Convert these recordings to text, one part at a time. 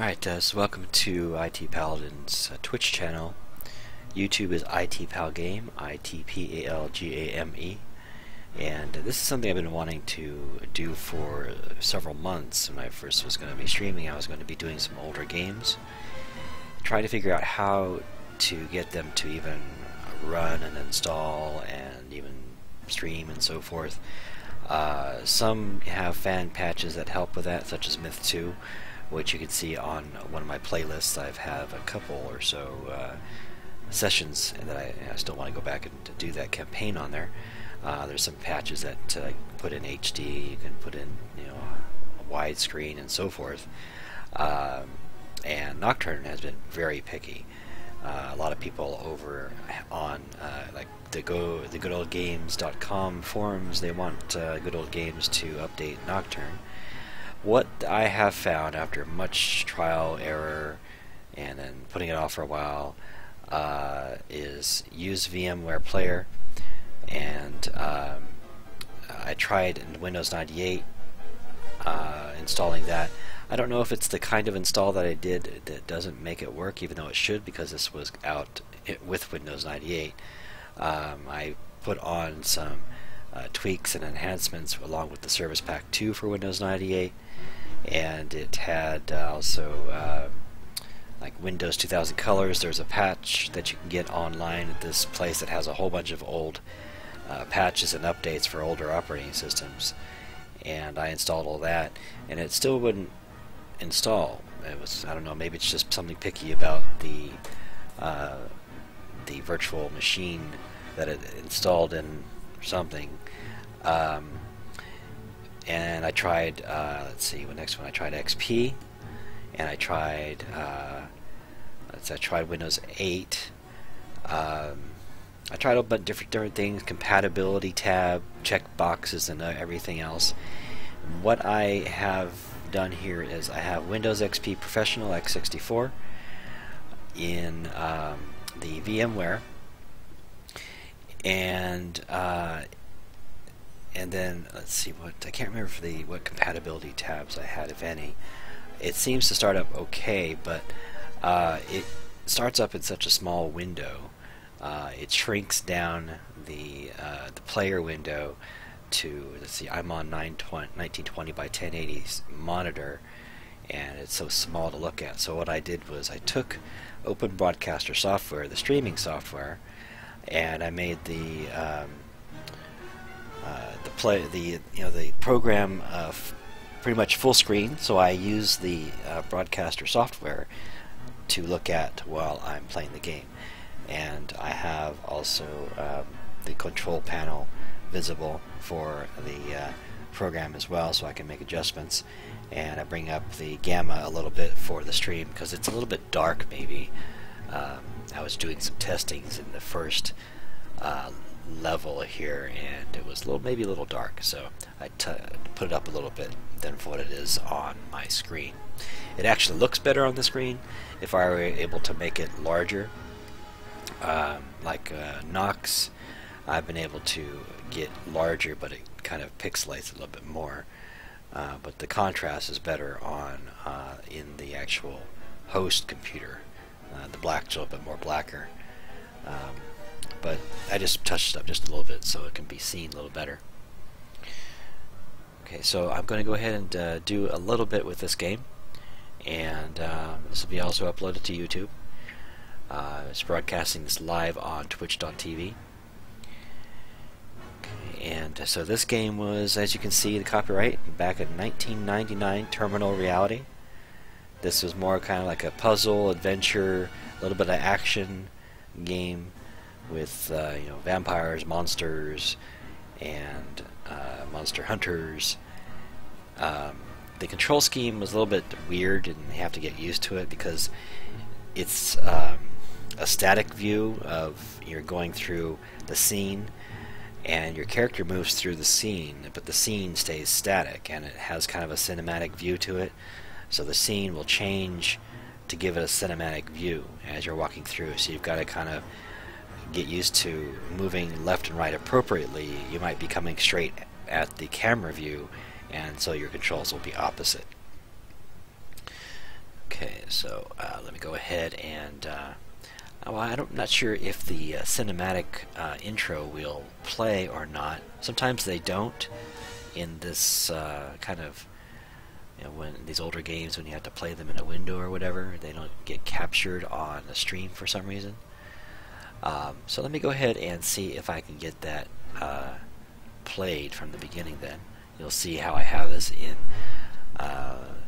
Alright, so welcome to IT Paladin's Twitch channel. YouTube is ITPalGame, ITPALGAME, and this is something I've been wanting to do for several months. When I first was going to be streaming, I was going to be doing some older games, trying to figure out how to get them to even run and install and even stream and so forth. Some have fan patches that help with that, such as Myth 2, which you can see on one of my playlists. I have a couple or so sessions that I still want to go back and do that campaign on there. There's some patches that put in HD, you can put in a widescreen and so forth. And Nocturne has been very picky. A lot of people over on like the goodoldgames.com forums, they want Good Old Games to update Nocturne. What I have found after much trial, error, and then putting it off for a while is use VMware Player, and I tried in Windows 98 installing that. I don't know if it's the kind of install that I did that doesn't make it work, even though it should, because this was out with Windows 98. I put on some tweaks and enhancements along with the Service Pack 2 for Windows 98, and it had also like Windows 2000 Colors. There's a patch that you can get online at this place that has a whole bunch of old patches and updates for older operating systems, and I installed all that, and it still wouldn't install. It was, I don't know, maybe it's just something picky about the virtual machine that it installed in something. And I tried, let's see, the next one I tried XP, and I tried Windows 8. I tried a bunch of different things, compatibility tab, check boxes, and everything else. What I have done here is I have Windows XP Professional x64 in the VMware, and then let's see, I can't remember what compatibility tabs I had, if any. It seems to start up okay, but it starts up in such a small window. It shrinks down the player window to, let's see, I'm on 1920 by 1080 monitor, and it's so small to look at. So what I did was I took Open Broadcaster software, the streaming software, and I made the program pretty much full screen. So I use the broadcaster software to look at while I'm playing the game, and I have also the control panel visible for the program as well, so I can make adjustments. And I bring up the gamma a little bit for the stream because it's a little bit dark. Maybe I was doing some testings in the first level here, and it was maybe a little dark, so I put it up a little bit than what it is on my screen. It actually looks better on the screen if I were able to make it larger. Like Nox, I've been able to get larger, but it kind of pixelates a little bit more. But the contrast is better on in the actual host computer. The black's a little bit more blacker. But I just touched it up just a little bit so it can be seen a little better. Okay, so I'm going to go ahead and do a little bit with this game, and this will be also uploaded to YouTube. It's broadcasting this live on twitch.tv. And so this game was, as you can see, the copyright back in 1999, Terminal Reality. This was more kind of like a puzzle, adventure, a little bit of action game with vampires, monsters, and monster hunters. The control scheme was a little bit weird, and you have to get used to it because it's a static view of you're going through the scene, and your character moves through the scene, but the scene stays static, and it has kind of a cinematic view to it. So the scene will change to give it a cinematic view as you're walking through. So you've got to kind of get used to moving left and right appropriately. You might be coming straight at the camera view, and so your controls will be opposite. Okay, so let me go ahead and well, I'm not sure if the cinematic intro will play or not. Sometimes they don't in this kind of, when these older games, when you have to play them in a window or whatever, they don't get captured on the stream for some reason. So let me go ahead and see if I can get that played from the beginning then. You'll see how I have this in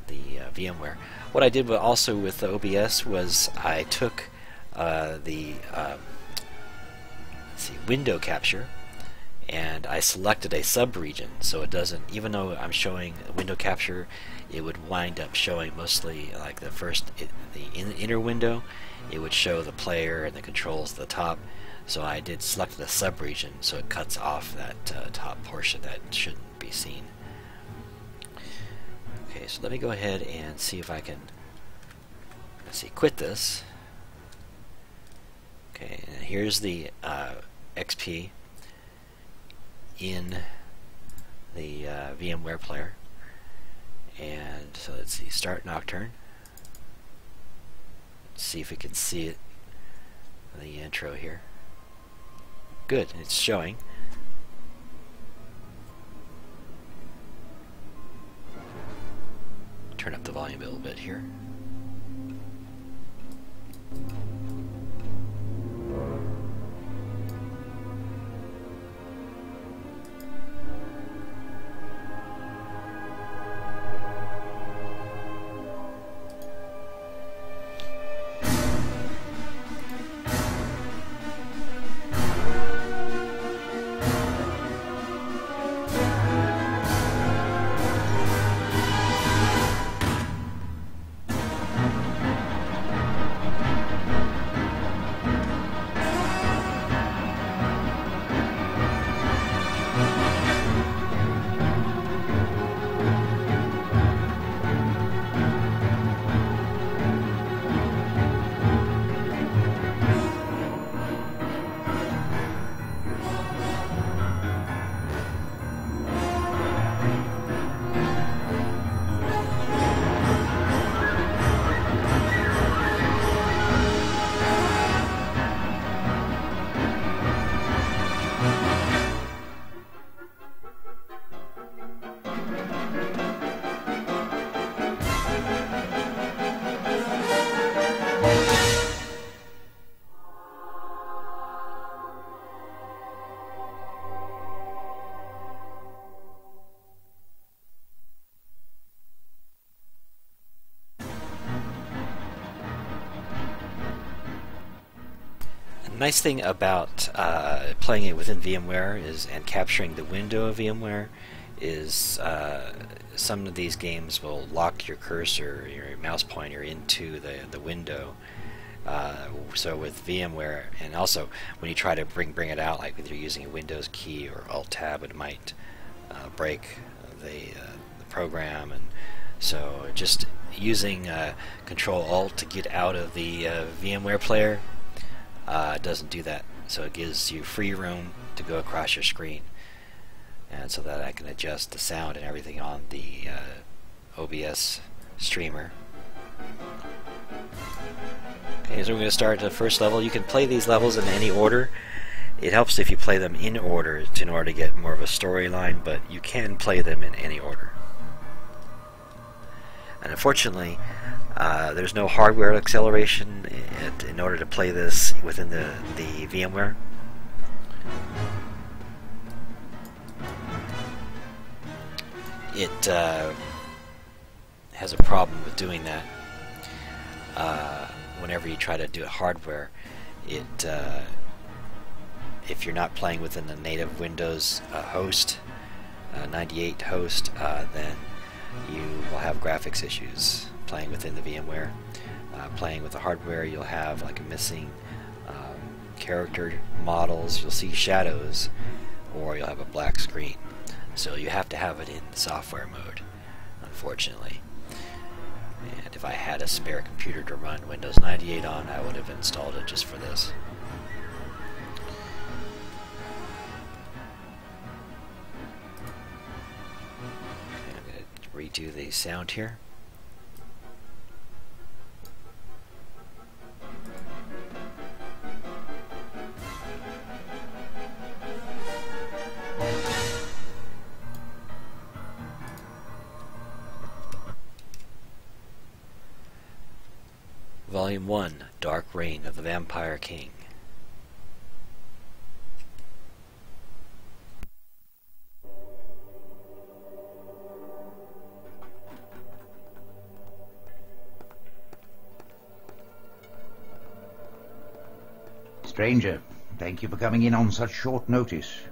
the VMware. What I did also with the OBS was I took the window capture, and I selected a sub-region, so it doesn't, even though I'm showing window capture, it would wind up showing mostly like the inner window. It would show the player and the controls at the top. So I did select the sub-region, so it cuts off that top portion that shouldn't be seen. Okay, so let me go ahead and see if I can, quit this. Okay, and here's the XP in the VMware player. And so let's see, start Nocturne. Let's see if we can see it, the intro here. Good, it's showing. Turn up the volume a little bit here. The nice thing about playing it within VMware and capturing the window of VMware is some of these games will lock your cursor, your mouse pointer into the window. So with VMware, and also when you try to bring it out, like if you're using a Windows key or Alt Tab, it might break the program. And so just using Control Alt to get out of the VMware player doesn't do that. So it gives you free room to go across your screen, and so that I can adjust the sound and everything on the OBS streamer. Okay, so we're going to start the first level. You can play these levels in any order. It helps if you play them in order to get more of a storyline, but you can play them in any order. And unfortunately, there's no hardware acceleration in order to play this within the VMware. It has a problem with doing that. Whenever you try to do it hardware, if you're not playing within the native Windows host, 98 host, then you will have graphics issues playing within the VMware. Playing with the hardware, you'll have like missing character models, you'll see shadows, or you'll have a black screen. So you have to have it in software mode, unfortunately. And if I had a spare computer to run Windows 98 on, I would have installed it just for this. Okay, I'm going to redo the sound here. Volume 1, Dark Reign of the Vampire King. Stranger, thank you for coming in on such short notice.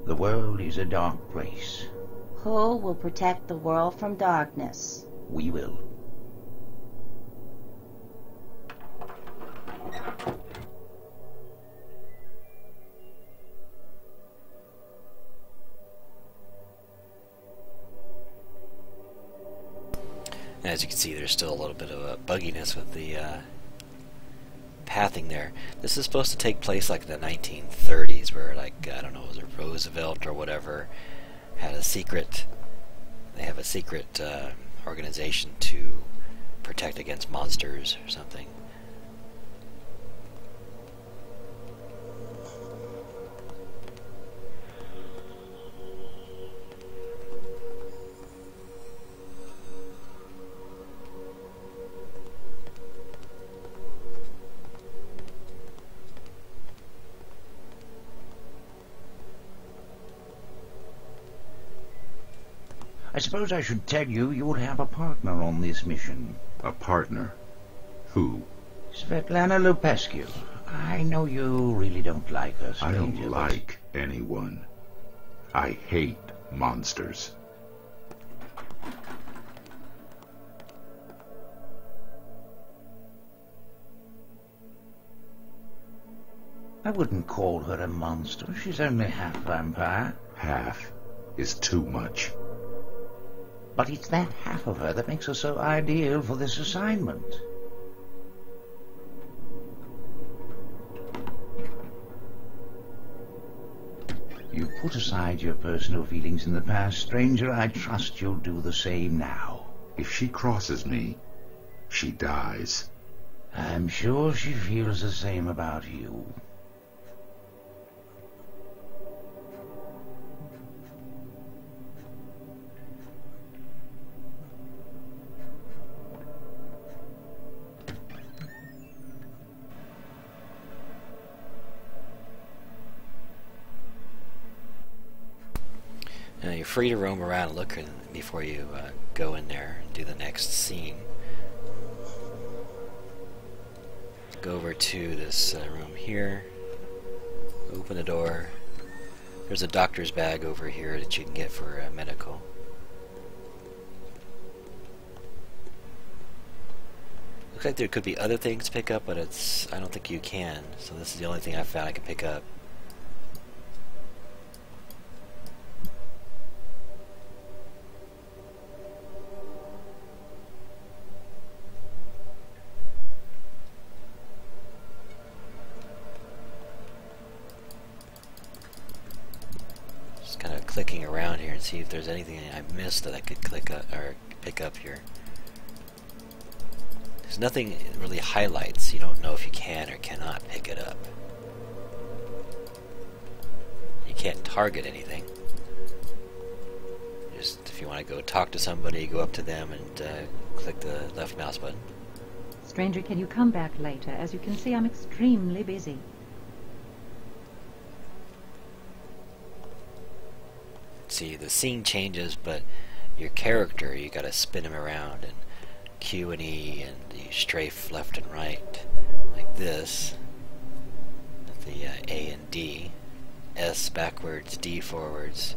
The world is a dark place. Who will protect the world from darkness? We will. As you can see, there's still a little bit of a bugginess with the pathing there. This is supposed to take place like in the 1930s, where, like, I don't know, was it Roosevelt or whatever, had a secret, they have a secret organization to protect against monsters or something. I suppose I should tell you you'll have a partner on this mission. A partner? Who? Svetlana Lupescu. I know you really don't like her, I stranger. don't like anyone. I hate monsters. I wouldn't call her a monster. She's only half vampire. Half is too much. But it's that half of her that makes her so ideal for this assignment. You put aside your personal feelings in the past, stranger. I trust you'll do the same now. If she crosses me, she dies. I'm sure she feels the same about you. You're free to roam around and look before you go in there and do the next scene. Go over to this room here, open the door. There's a doctor's bag over here that you can get for medical. Looks like there could be other things to pick up, but I don't think you can. So this is the only thing I found I can pick up. Kind of clicking around here and see if there's anything I missed that I could click up or pick up here. There's nothing really highlights. You don't know if you can or cannot pick it up. You can't target anything. Just if you want to go talk to somebody, go up to them and click the left mouse button. Stranger, can you come back later? As you can see, I'm extremely busy. See, the scene changes, but your character, you gotta spin him around and Q and E, and you strafe left and right like this with the A and D, S backwards, D forwards,